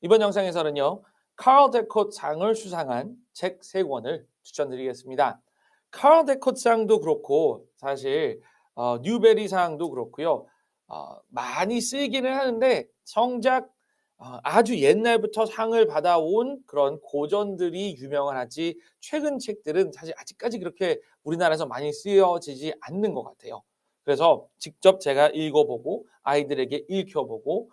이번 영상에서는요, 카럴 데콧 상을 수상한 책 3권을 추천드리겠습니다. 카럴 데콧 상도 그렇고 사실 뉴베리 상도 그렇고요. 많이 쓰이기는 하는데 정작 아주 옛날부터 상을 받아온 그런 고전들이 유명을 하지 최근 책들은 사실 아직까지 그렇게 우리나라에서 많이 쓰여지지 않는 것 같아요. 그래서 직접 제가 읽어보고 아이들에게 읽혀보고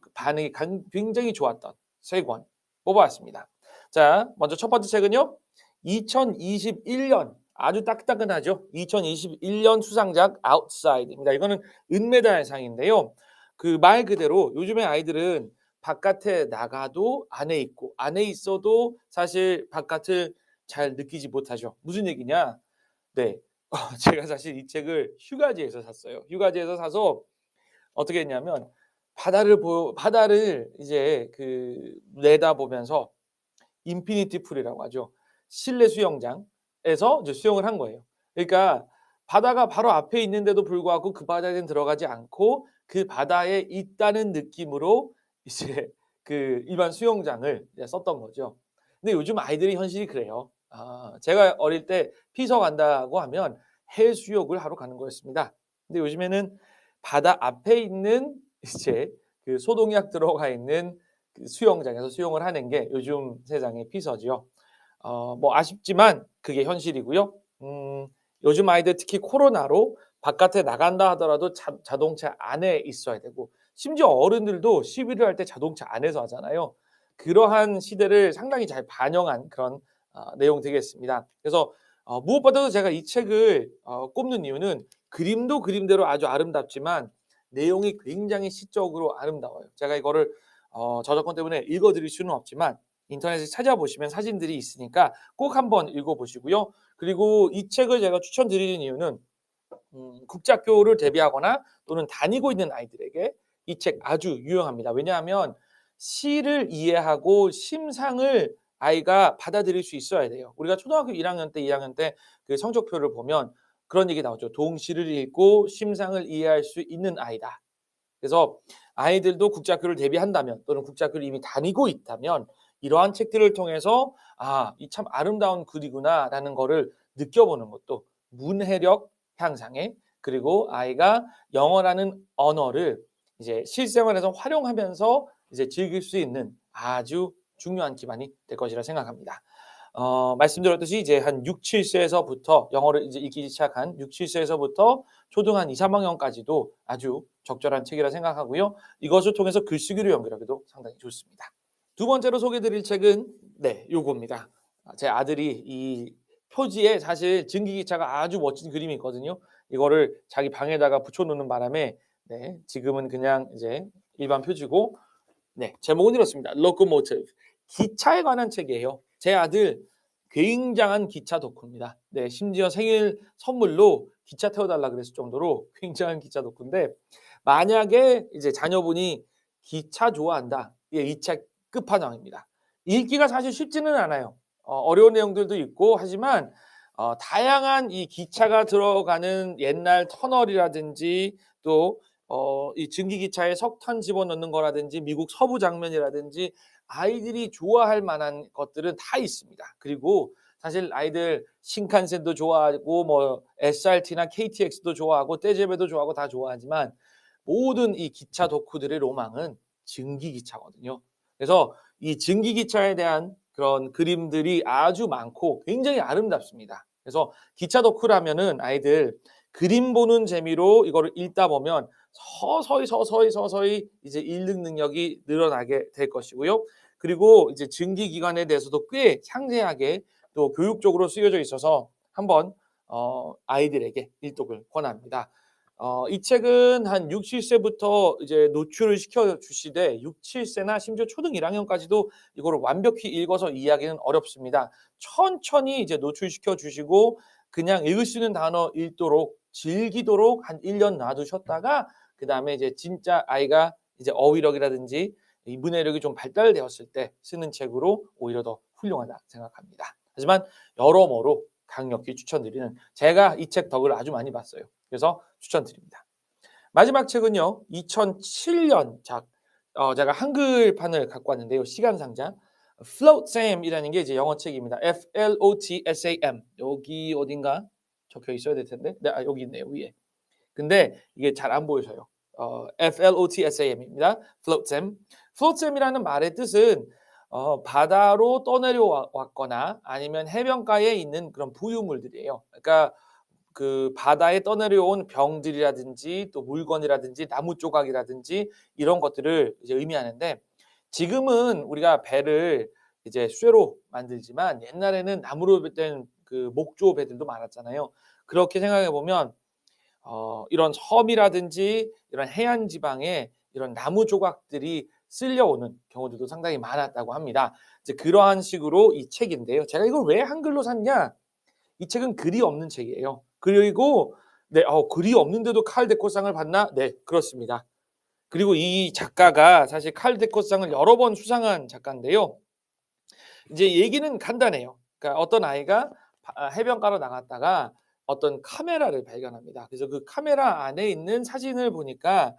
그 반응이 굉장히 좋았던 3권 뽑아왔습니다. 자, 먼저 첫 번째 책은요. 2021년 아주 따끈따끈하죠. 2021년 수상작 아웃사이드입니다. 이거는 은메달 상인데요. 그 말 그대로 요즘에 아이들은 바깥에 나가도 안에 있고 안에 있어도 사실 바깥을 잘 느끼지 못하죠. 무슨 얘기냐? 네. 제가 사실 이 책을 휴가지에서 샀어요. 휴가지에서 사서 어떻게 했냐면 바다를 이제 그 내다보면서 인피니티 풀이라고 하죠. 실내 수영장에서 이제 수영을 한 거예요. 그러니까 바다가 바로 앞에 있는데도 불구하고 그 바다에는 들어가지 않고 그 바다에 있다는 느낌으로 이제 그 일반 수영장을 이제 썼던 거죠. 근데 요즘 아이들이 현실이 그래요. 제가 어릴 때 피서 간다고 하면 해수욕을 하러 가는 거였습니다. 근데 요즘에는 바다 앞에 있는 이제 그 소독약 들어가 있는 그 수영장에서 수영을 하는 게 요즘 세상의 피서지요. 뭐 아쉽지만 그게 현실이고요. 요즘 아이들 특히 코로나로 바깥에 나간다 하더라도 자동차 안에 있어야 되고 심지어 어른들도 시위를 할 때 자동차 안에서 하잖아요. 그러한 시대를 상당히 잘 반영한 그런 내용 되겠습니다. 그래서 무엇보다도 제가 이 책을 꼽는 이유는 그림도 그림대로 아주 아름답지만 내용이 굉장히 시적으로 아름다워요. 제가 이거를 저작권 때문에 읽어 드릴 수는 없지만 인터넷에 찾아보시면 사진들이 있으니까 꼭 한번 읽어 보시고요. 그리고 이 책을 제가 추천드리는 이유는 국제학교를 대비하거나 또는 다니고 있는 아이들에게 이 책 아주 유용합니다. 왜냐하면 시를 이해하고 심상을 아이가 받아들일 수 있어야 돼요. 우리가 초등학교 1학년 때, 2학년 때 그 성적표를 보면 그런 얘기 나오죠. 동시를 읽고 심상을 이해할 수 있는 아이다. 그래서 아이들도 국제학교를 대비한다면 또는 국제학교를 이미 다니고 있다면 이러한 책들을 통해서 '아 이 참 아름다운 글이구나.'라는 거를 느껴보는 것도 문해력 향상에 그리고 아이가 영어라는 언어를 이제 실생활에서 활용하면서 이제 즐길 수 있는 아주 중요한 기반이 될 것이라 생각합니다. 말씀드렸듯이 이제 한 6-7 세에서부터 영어를 이제 읽기 시작한 6-7 세에서부터 초등 한 2-3학년까지도 아주 적절한 책이라 생각하고요. 이것을 통해서 글쓰기를 연결하기도 상당히 좋습니다. 두 번째로 소개해 드릴 책은 요겁니다. 제 아들이 이 표지에 사실 증기기차가 아주 멋진 그림이 있거든요. 이거를 자기 방에다가 붙여 놓는 바람에 지금은 그냥 이제 일반 표지고 제목은 이렇습니다. Locomotive. 기차에 관한 책이에요. 제 아들 굉장한 기차 덕후입니다. 심지어 생일 선물로 기차 태워 달라 그랬을 정도로 굉장한 기차 덕후인데 만약에 이제 자녀분이 기차 좋아한다. 이 책 끝판왕입니다. 읽기가 사실 쉽지는 않아요. 어려운 내용들도 있고 하지만 다양한 이 기차가 들어가는 옛날 터널이라든지 또 이 증기기차에 석탄 집어넣는 거라든지 미국 서부 장면이라든지 아이들이 좋아할 만한 것들은 다 있습니다. 그리고 사실 아이들 신칸센도 좋아하고 뭐 SRT나 KTX도 좋아하고 떼제베도 좋아하고 다 좋아하지만 모든 이 기차 덕후들의 로망은 증기기차거든요. 그래서 이 증기기차에 대한 그런 그림들이 아주 많고 굉장히 아름답습니다. 그래서 기차 덕후라면은 아이들 그림 보는 재미로 이거를 읽다 보면 서서히 이제 읽는 능력이 늘어나게 될 것이고요. 그리고 이제 증기기관에 대해서도 꽤 상세하게 또 교육적으로 쓰여져 있어서 한번 아이들에게 일독을 권합니다. 이 책은 한 6-7 세부터 이제 노출을 시켜 주시되 6-7 세나 심지어 초등 1 학년까지도 이거를 완벽히 읽어서 이해하기는 어렵습니다. 천천히 이제 노출시켜 주시고 그냥 읽을 수 있는 단어 읽도록 즐기도록 한 1년 놔 두셨다가 그다음에 이제 진짜 아이가 이제 어휘력이라든지 이 문해력이 좀 발달되었을 때 쓰는 책으로 오히려 더 훌륭하다 생각합니다. 하지만 여러모로 강력히 추천드리는 제가 이 책 덕을 아주 많이 봤어요. 그래서 추천드립니다. 마지막 책은요. 2007년 작 제가 한글판을 갖고 왔는데요. 시간 상자. Float Sam이라는 게 이제 영어 책입니다. FLOTSAM. 여기 어딘가 적혀 있어야 될 텐데. 네, 여기 있네요, 위에. 근데 이게 잘 안 보여져요. FLOTSAM입니다. Float Sam. Float Sam이라는 말의 뜻은 바다로 떠내려 왔거나 아니면 해변가에 있는 그런 부유물들이에요. 그러니까 그 바다에 떠내려온 병들이라든지 또 물건이라든지 나무 조각이라든지 이런 것들을 이제 의미하는데, 지금은 우리가 배를 이제 쇠로 만들지만 옛날에는 나무로 된 그 목조 배들도 많았잖아요. 그렇게 생각해 보면 이런 섬이라든지 이런 해안 지방에 이런 나무 조각들이 쓸려오는 경우들도 상당히 많았다고 합니다. 이제 그러한 식으로 이 책인데요. 제가 이걸 왜 한글로 샀냐? 이 책은 글이 없는 책이에요. 그리고 네, 글이 없는데도 칼 데코상을 받나? 네, 그렇습니다. 그리고 이 작가가 사실 칼 데코상을 여러 번 수상한 작가인데요. 이제 얘기는 간단해요. 그러니까 어떤 아이가 해변가로 나갔다가 어떤 카메라를 발견합니다. 그래서 그 카메라 안에 있는 사진을 보니까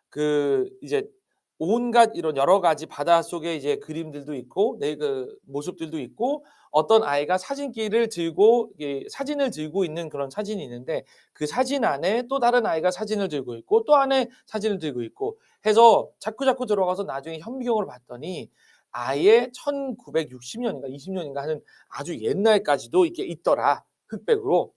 그 이제 온갖 이런 여러 가지 바닷속에 이제 그림들도 있고 그 모습들도 있고, 어떤 아이가 사진기를 들고 사진을 들고 있는 그런 사진이 있는데 그 사진 안에 또 다른 아이가 사진을 들고 있고 또 안에 사진을 들고 있고 해서 자꾸자꾸 들어가서 나중에 현미경으로 봤더니 아예 1960년인가 20년인가 하는 아주 옛날까지도 이게 있더라, 흑백으로.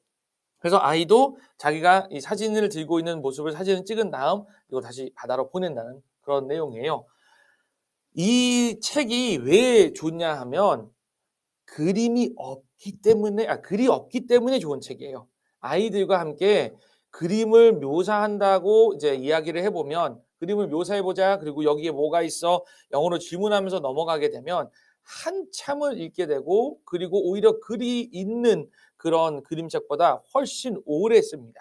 그래서 아이도 자기가 이 사진을 들고 있는 모습을 사진을 찍은 다음 이걸 다시 바다로 보낸다는 그런 내용이에요. 이 책이 왜 좋냐 하면 글이 없기 때문에 좋은 책이에요. 아이들과 함께 그림을 묘사한다고 이제 이야기를 해 보면 "그림을 묘사해 보자. 그리고 여기에 뭐가 있어?" 영어로 질문하면서 넘어가게 되면 한참을 읽게 되고, 그리고 오히려 글이 있는 그런 그림책보다 훨씬 오래 씁니다.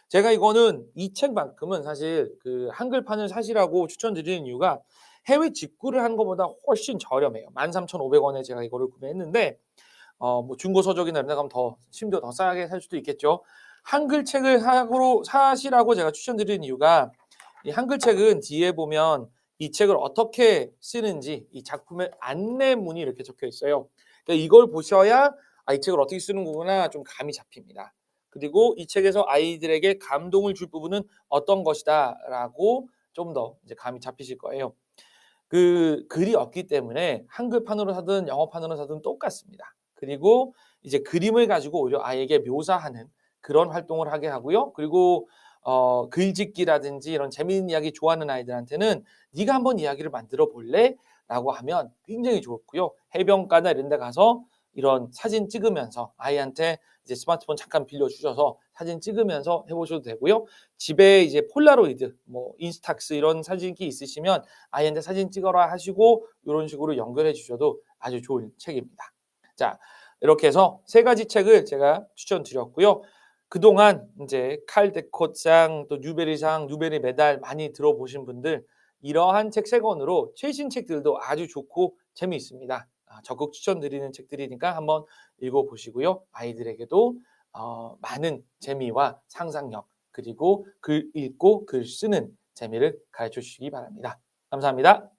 제가 이거는 이 책만큼은 사실 그 한글판을 사시라고 추천드리는 이유가 해외 직구를 하는 것보다 훨씬 저렴해요. 13,500원에 제가 이거를 구매했는데 뭐 중고 서적이나 이런 데 가면 더 심지어 더 싸게 살 수도 있겠죠. 한글 책을 사시라고 제가 추천드리는 이유가, 이 한글 책은 뒤에 보면 이 책을 어떻게 쓰는지 이 작품의 안내문이 이렇게 적혀 있어요. 그러니까 이걸 보셔야 '아, 이 책을 어떻게 쓰는 거구나.' 좀 감이 잡힙니다. 그리고 이 책에서 아이들에게 감동을 줄 부분은 어떤 것이다라고 좀 더 이제 감이 잡히실 거예요. 그 글이 없기 때문에 한글판으로 사든 영어판으로 사든 똑같습니다. 그리고 이제 그림을 가지고 오히려 아이에게 묘사하는 그런 활동을 하게 하고요. 그리고 글짓기라든지 이런 재미있는 이야기 좋아하는 아이들한테는 "네가 한번 이야기를 만들어 볼래?" 라고 하면 굉장히 좋고요. 해변가나 이런 데 가서 이런 사진 찍으면서 아이한테 이제 스마트폰 잠깐 빌려 주셔서 사진 찍으면서 해 보셔도 되고요. 집에 이제 폴라로이드, 뭐 인스탁스 이런 사진기 있으시면 아이한테 "사진 찍어라." 하시고 요런 식으로 연결해 주셔도 아주 좋은 책입니다. 자, 이렇게 해서 세 가지 책을 제가 추천드렸고요. 그동안 인제 칼 데코상, 또 뉴베리상, 뉴베리 메달 많이 들어보신 분들, 이러한 책 세 권으로 최신 책들도 아주 좋고 재미있습니다. 적극 추천드리는 책들이니까 한번 읽어 보시고요. 아이들에게도 많은 재미와 상상력, 그리고 글 읽고 글 쓰는 재미를 가르쳐 주시기 바랍니다. 감사합니다.